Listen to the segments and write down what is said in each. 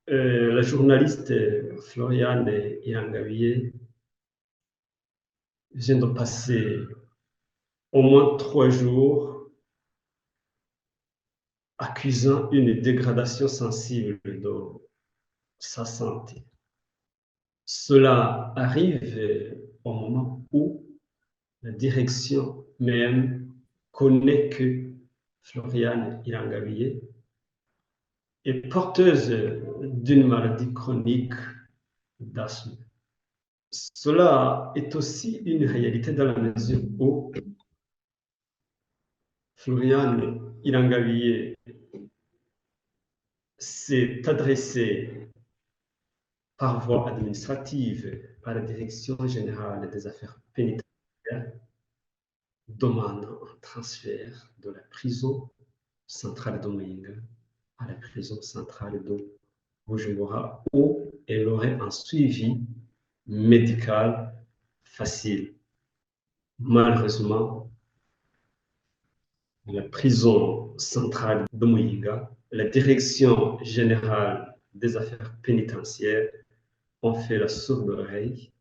La journaliste Floriane Irangawiye vient de passer au moins 3 jours accusant une dégradation sensible de sa santé. Cela arrive au moment où la direction même connaît que Floriane Irangawiye est porteuse d'une maladie chronique d'asthme. Cela est aussi une réalité dans la mesure où Floriane Irangawiye s'est adressé par voie administrative à la Direction générale des affaires pénitentiaires, demandant un transfert de la prison centrale de Muyinga à la prison centrale de Bujumbura, où elle aurait un suivi médical facile. Malheureusement, la prison centrale de Muyinga, la Direction générale des affaires pénitentiaires ont fait la sourde oreille,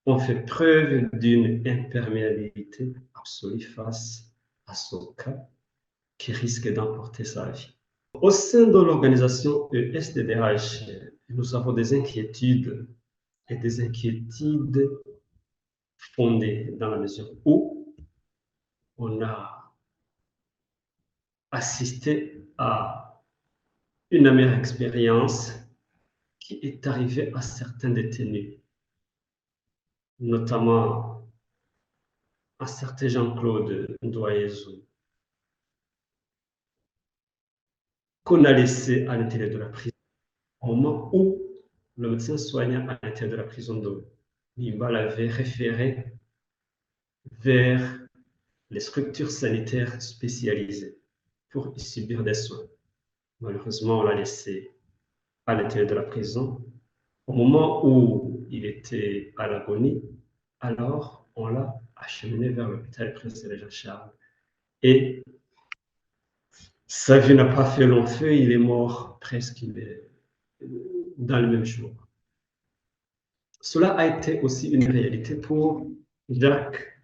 ont fait preuve d'une imperméabilité absolue face à son cas qui risque d'emporter sa vie. Au sein de l'organisation ESDDH, nous avons des inquiétudes et des inquiétudes fondées dans la mesure où on a assisté à une amère expérience qui est arrivée à certains détenus, notamment à certain Jean-Claude Ndoyezou, qu'on a laissé à l'intérieur de la prison au moment où le médecin soignant à l'intérieur de la prison de Nimba l'avait référé vers les structures sanitaires spécialisées pour y subir des soins. Malheureusement, on l'a laissé à l'intérieur de la prison. Au moment où il était à l'agonie, alors on l'a acheminé vers l'hôpital Prince Jean-Charles. Et sa vie n'a pas fait long feu, il est mort presque dans le même jour. Cela a été aussi une réalité pour Jacques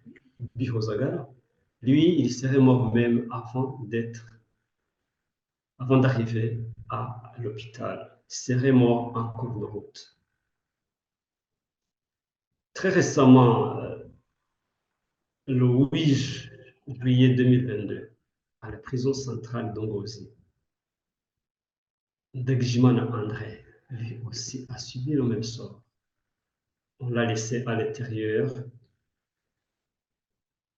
Bihozagara. Lui, il serait mort même avant d'arriver à l'hôpital. Il serait mort en cours de route. Très récemment, le 8 juillet 2022, à la prison centrale d'Ongozi, Degjimana André, lui aussi, a subi le même sort. On l'a laissé à l'intérieur.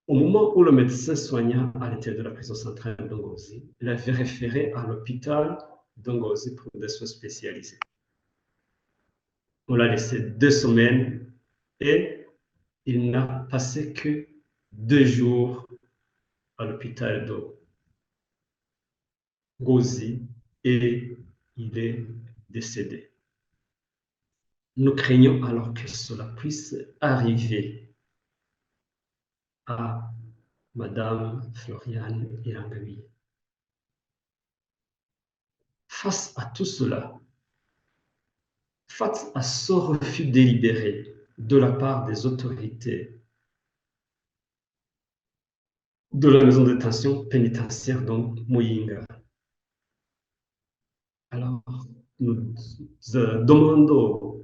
Au moment où le médecin soignant à l'intérieur de la prison centrale d'Ongozi l'avait référé à l'hôpital d'Ongozi pour des soins spécialisés. On l'a laissé 2 semaines et il n'a passé que 2 jours à l'hôpital d'Ongozi et il est décédé. Nous craignons alors que cela puisse arriver à Madame Floriane Irangawi. Face à tout cela, face à ce refus délibéré de la part des autorités de la maison de détention pénitentiaire de Muyinga, alors nous demandons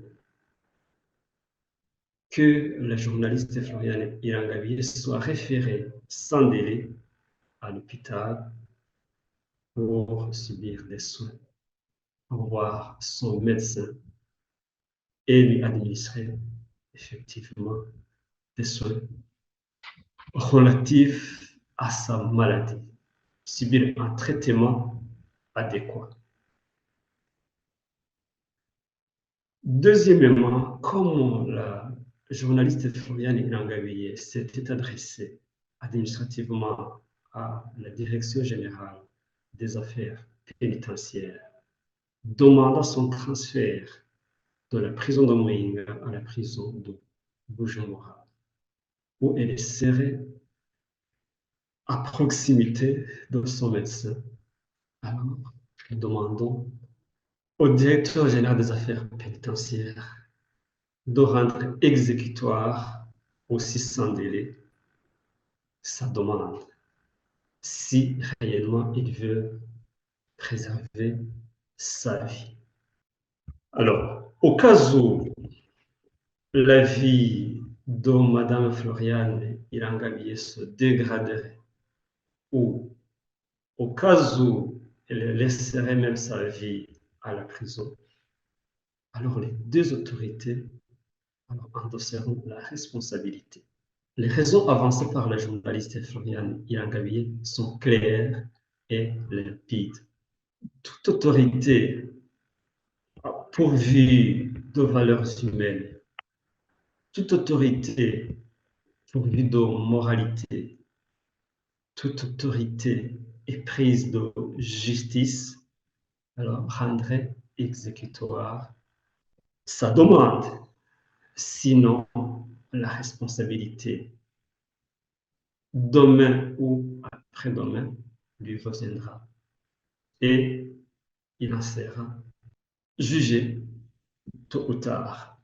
que la journaliste Floriane Irangawi soit référée sans délai à l'hôpital pour subir des soins, pour voir son médecin et lui administrer effectivement des soins relatifs à sa maladie, subir un traitement adéquat. Deuxièmement, comme la journaliste Floriane Irangawiye s'était adressée administrativement à la Direction générale des affaires pénitentiaires, demandant son transfert de la prison de Muyinga à la prison de Bujumbura, où elle serait à proximité de son médecin. Alors, nous demandons au directeur général des affaires pénitentiaires de rendre exécutoire aussi sans délai sa demande si réellement il veut préserver sa vie. Alors, au cas où la vie de Madame Floriane Irangabiye se dégraderait, ou au cas où elle laisserait même sa vie à la prison, alors les deux autorités alors, endosseront la responsabilité. Les raisons avancées par la journaliste Floriane Irangabiye sont claires et limpides. Toute autorité pourvue de valeurs humaines, toute autorité pourvue de moralité, toute autorité éprise de justice, alors rendrait exécutoire sa demande. Sinon, la responsabilité, demain ou après-demain, lui reviendra et il en sera jugé tôt ou tard.